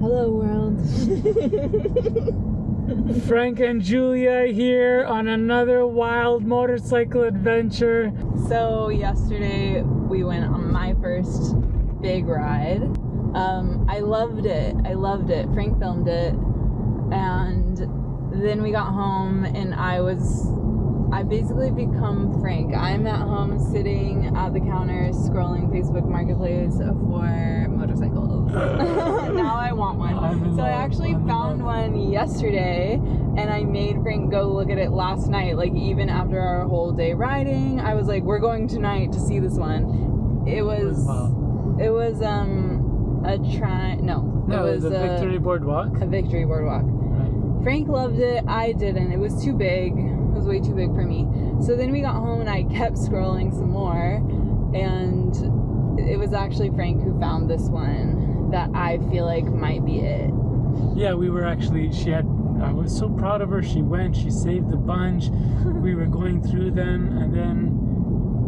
Hello world. Frank and Julia here on another wild motorcycle adventure. So yesterday we went on my first big ride. I loved it. Frank filmed it, and then we got home and I basically become Frank. I'm at home sitting at the counter scrolling Facebook Marketplace for motorcycles. Now I want one. So I actually found one yesterday and I made Frank go look at it last night. Like, even after our whole day riding, I was like, we're going tonight to see this one. It was a Victory Boardwalk. A Victory Boardwalk. Right. Frank loved it. I didn't. It was too big. It was way too big for me. So then we got home and I kept scrolling some more, and it was actually Frank who found this one that I feel like might be it. Yeah, we were actually, I was so proud of her. She went, she saved a bunch. We were going through them, and then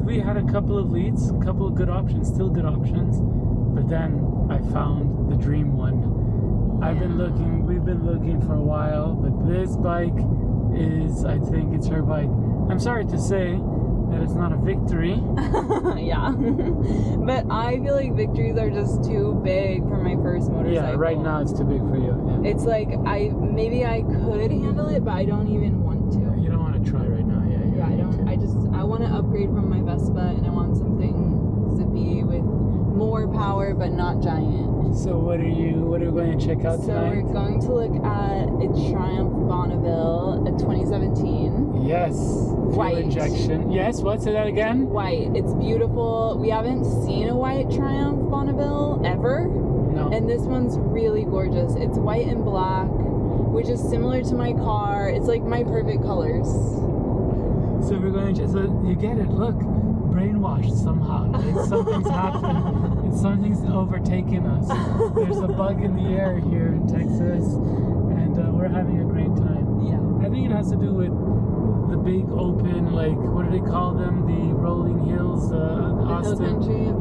we had a couple of leads, a couple of good options, still good options. But then I found the dream one. We've been looking for a while, but this bike is, I think it's her bike. I'm sorry to say that it's not a Victory. Yeah. But I feel like Victories are just too big for my first motorcycle. Yeah, right now it's too big for you. Yeah. It's like, maybe I could handle it, but I don't even want to. You don't want to try right now, yeah. I want to upgrade from my Vespa, and I want something zippy with more power, but not giant. So what are we going to check out tonight? So we're going to look at a Triumph Bonneville, a 2017. Yes. White. Fuel injection. Yes, what? Say that again? White. It's beautiful. We haven't seen a white Triumph Bonneville ever. No. And this one's really gorgeous. It's white and black, which is similar to my car. It's like my perfect colors. So we're going to, so you get it, look, brainwashed somehow. Like something's happened. Something's overtaken us. There's a bug in the air here in Texas, and we're having a great time. Yeah. I think it has to do with the big open, like, what do they call them? The rolling hills, the Austin, hill country of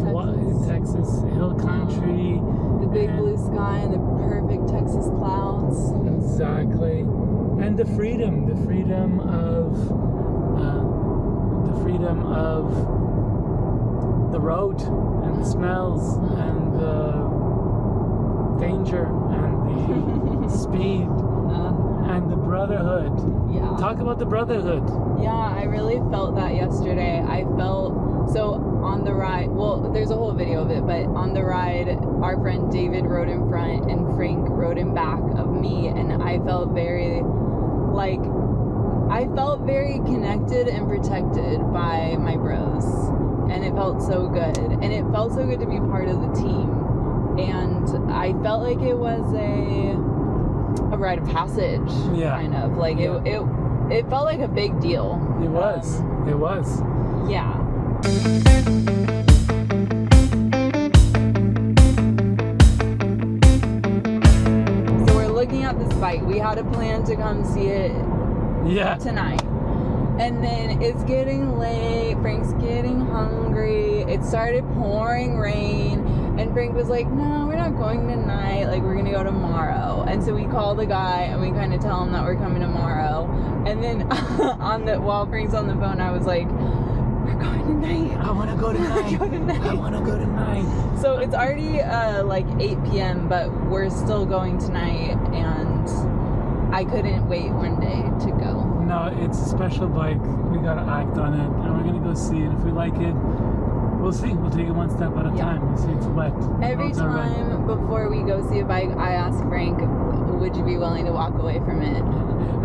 Texas hill country. The big blue sky and the perfect Texas clouds. Exactly. And the freedom of the road and the smells and the danger and the speed and the brotherhood. Yeah. Talk about the brotherhood. Yeah, I really felt that yesterday. So on the ride, well, there's a whole video of it, but on the ride, our friend David rode in front and Frank rode in back of me, and I felt very connected and protected by my bros. And it felt so good. And it felt so good to be part of the team. And I felt like it was a rite of passage, kind of. Like, it felt like a big deal. It was. Yeah. So we're looking at this bike. We had a plan to come see it tonight. And then it's getting late, Frank's getting hungry, it started pouring rain, and Frank was like, no, we're not going tonight, like, we're gonna go tomorrow. And so we call the guy and we kind of tell him that we're coming tomorrow. And then while Frank's on the phone, I was like, we're going tonight. I want to go tonight. I want to go tonight. So it's already like 8 p.m., but we're still going tonight, and I couldn't wait one day to go. No, it's a special bike. We gotta act on it, and we're gonna go see it. If we like it, we'll see. We'll take it one step at a time. We'll see it's wet. Every time before we go see a bike, I ask Frank, would you be willing to walk away from it?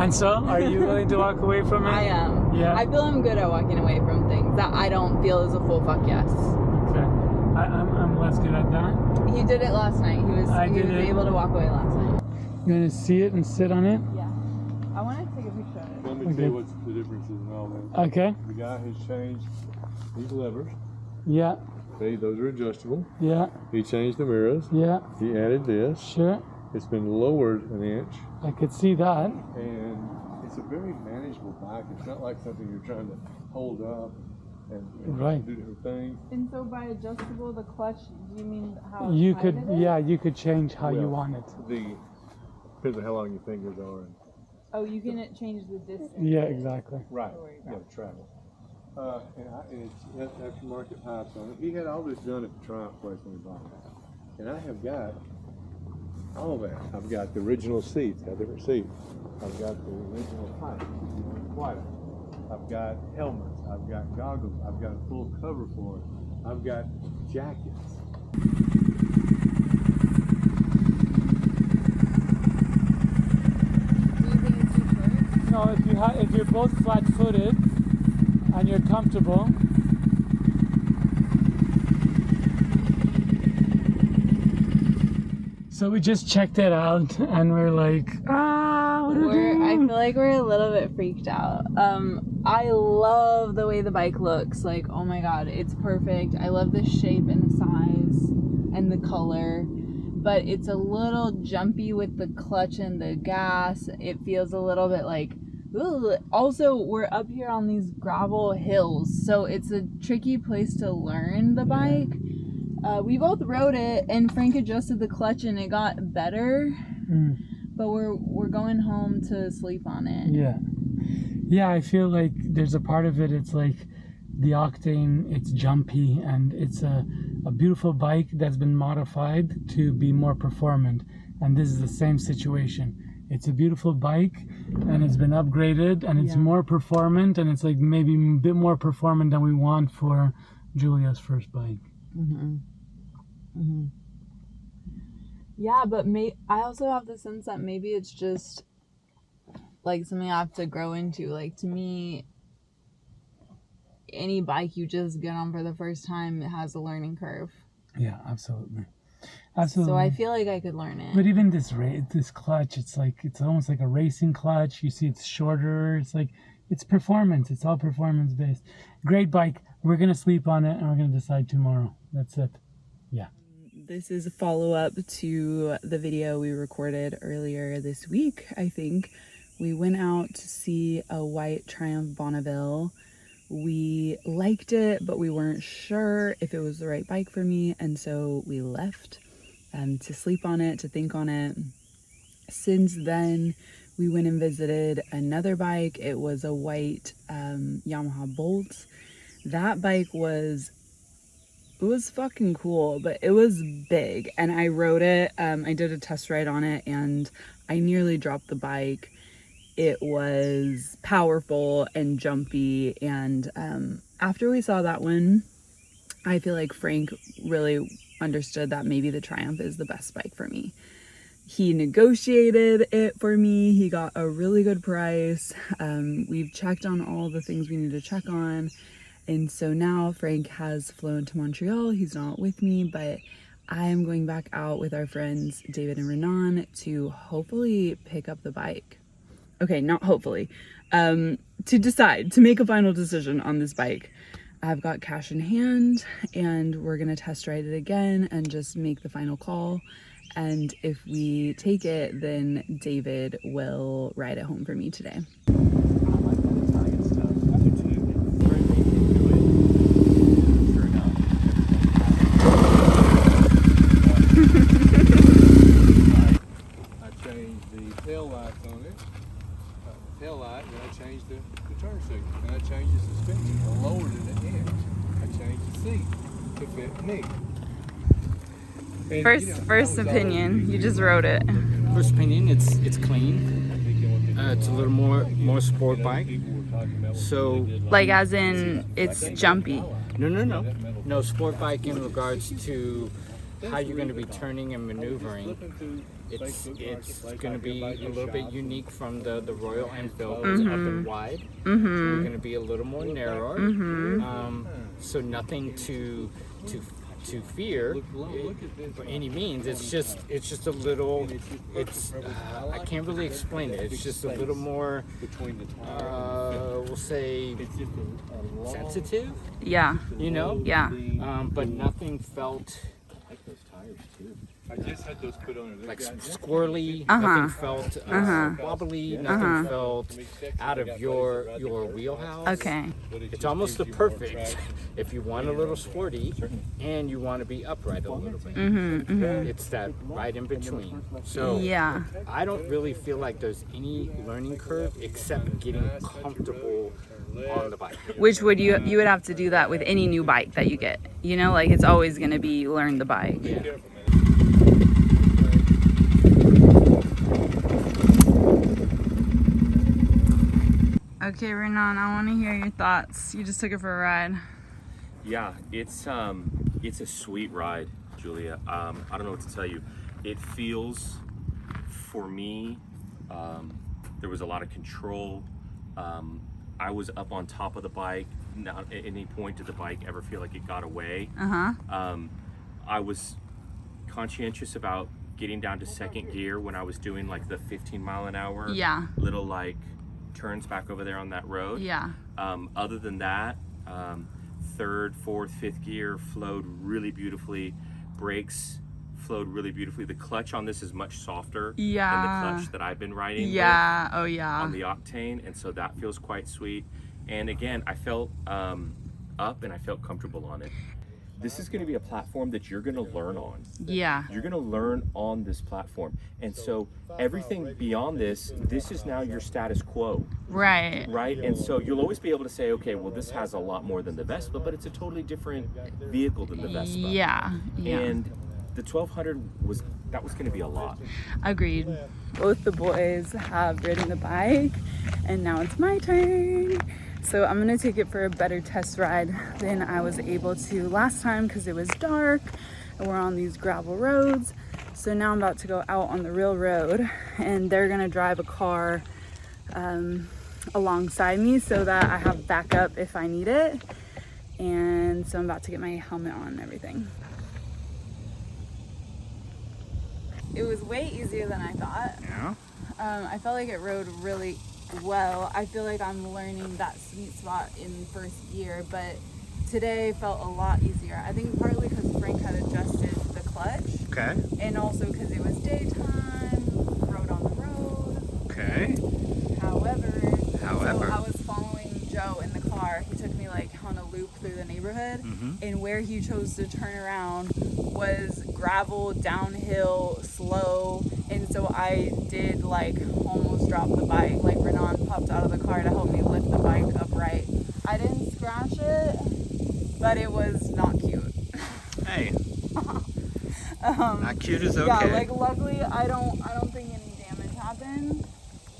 And so, are you willing to walk away from it? I am. Yeah. I feel I'm good at walking away from things that I don't feel is a full fuck yes. Okay. I'm less good at that. He did it last night. He was able to walk away last night. You're gonna see it and sit on it? Yeah. I want to take a picture of it. Let me tell you what the difference is in all that. Okay. The guy has changed these levers. Yeah. Okay, those are adjustable. Yeah. He changed the mirrors. Yeah. He added this. Sure. It's been lowered an inch. I could see that. And it's a very manageable bike. It's not like something you're trying to hold up. and Right. do different things. And so by adjustable, the clutch, do you mean how You tight could, it is? yeah, you could change how you Well, want it. Depends on how long your fingers are. And, Oh, you can change the distance. Yeah, exactly. right. Don't worry You about gotta travel. And it's got aftermarket pipes on it. He had all this done at the Triumph place when we bought it. And I have got all that. I've got the original seats, got different seats. I've got the original pipes, white. I've got helmets. I've got goggles. I've got a full cover for it. I've got jackets. Do you think it's too short? No, if you're both flat-footed and you're comfortable. So we just checked it out and we're like, what do we do? I feel like we're a little bit freaked out. I love the way the bike looks. Like, oh my god, it's perfect. I love the shape and the size and the color. But it's a little jumpy with the clutch and the gas. It feels a little bit like, ugh. Also, we're up here on these gravel hills, so it's a tricky place to learn the bike. We both rode it, and Frank adjusted the clutch, and it got better. But we're going home to sleep on it. Yeah, I feel like there's a part of it, it's like the octane, it's jumpy, and it's a beautiful bike that's been modified to be more performant. And this is the same situation. It's a beautiful bike and it's been upgraded and it's more performant, and it's like maybe a bit more performant than we want for Julia's first bike. Yeah, but I also have the sense that maybe it's just like something I have to grow into. Like, to me, any bike you just get on for the first time, it has a learning curve. Yeah, absolutely. So I feel like I could learn it. But even this clutch, it's almost like a racing clutch. You see, it's shorter. It's like, it's performance. It's all performance based. Great bike. We're gonna sleep on it and we're gonna decide tomorrow. That's it. Yeah. This is a follow-up to the video we recorded earlier this week, I think. We went out to see a white Triumph Bonneville. We liked it, but we weren't sure if it was the right bike for me, and so we left to sleep on it, to think on it. Since then, we went and visited another bike. It was a white Yamaha Bolt. That bike was fucking cool, but it was big, and I rode it. I did a test ride on it, and I nearly dropped the bike. It was powerful and jumpy, and after we saw that one, I feel like Frank really understood that maybe the Triumph is the best bike for me. He negotiated it for me. He got a really good price. We've checked on all the things we need to check on. And so now Frank has flown to Montreal. He's not with me, but I am going back out with our friends David and Renan to hopefully pick up the bike. Okay, not hopefully. To decide, to make a final decision on this bike. I've got cash in hand, and we're gonna test ride it again and just make the final call. And if we take it, then David will ride it home for me today. Tail lights on it, tail light, then I changed the turn signal, then I changed the suspension, I lowered it an inch, I changed the seat to fit me. And, First opinion, you just rode it. First opinion, it's clean. It's a little more sport bike. So Like, as in, it's jumpy. no sport bike in regards to how you're going to be turning and maneuvering. It's going to be a little bit unique from the Royal Enfield. It's up and wide. So you're going to be a little more narrower. So nothing to fear by any means. It's just a little. I can't really explain it. It's just a little more. We'll say sensitive. Yeah. You know. Yeah. But nothing felt I just had those put on. like squirrely, nothing felt wobbly, nothing felt out of your wheelhouse. Okay. It's almost the perfect if you want a little sporty and you want to be upright a little bit. It's that right in between. So Yeah. I don't really feel like there's any learning curve except getting comfortable on the bike. Which would you would have to do that with any new bike that you get. You know, like it's always gonna be learn the bike. Yeah. Okay, Renan, I want to hear your thoughts. You just took it for a ride. Yeah, it's a sweet ride, Julia. I don't know what to tell you. It feels, for me, there was a lot of control. I was up on top of the bike. Not at any point did the bike ever feel like it got away. I was conscientious about getting down to second gear when I was doing like the 15-mile-an-hour little like turns back over there on that road. Other than that, third, fourth, fifth gear flowed really beautifully. Brakes flowed really beautifully. The clutch on this is much softer than the clutch that I've been riding with on the Octane, and so that feels quite sweet. And again, I felt up and I felt comfortable on it. This is going to be a platform that you're going to learn on. You're going to learn on this platform. And so everything beyond this is now your status quo. Right. And so you'll always be able to say, okay, well, this has a lot more than the Vespa, but it's a totally different vehicle than the Vespa. And the 1200 was going to be a lot. Agreed. Both the boys have ridden the bike, and now it's my turn. So I'm gonna take it for a better test ride than I was able to last time because it was dark and we're on these gravel roads. So now I'm about to go out on the real road, and they're gonna drive a car alongside me so that I have backup if I need it. And so I'm about to get my helmet on and everything. It was way easier than I thought. I felt like it rode really well. I feel like I'm learning that sweet spot in first gear, but today felt a lot easier. I think partly because Frank had adjusted the clutch. And also because it was daytime, rode on the road. However, so I was following Joe in the car. He took me like on a loop through the neighborhood, and where he chose to turn around was gravel, downhill, slow, and so I did like almost drop the bike. Like Renan popped out of the car to help me lift the bike upright. I didn't scratch it, but it was not cute. Hey, not cute is okay. Yeah, like luckily I don't think any damage happened.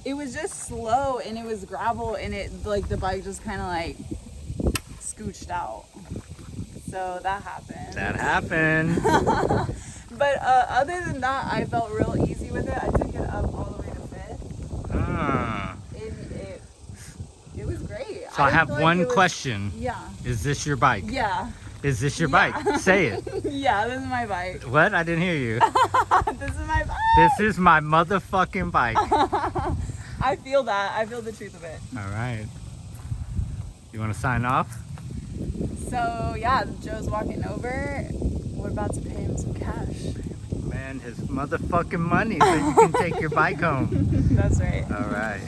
It was just slow and it was gravel, and it like the bike just kind of like scooched out. So that happened. But other than that, I felt real easy with it. I took it up all the way to fifth. It was great. So I have one question. Yeah. Is this your bike? Yeah. Is this your bike? Say it. Yeah, this is my bike. What? I didn't hear you. This is my bike. This is my motherfucking bike. I feel that. I feel the truth of it. All right. You want to sign off? So yeah, Joe's walking over. We're about to pay him some cash. Man, his motherfucking money so you can take your bike home. That's right. All right.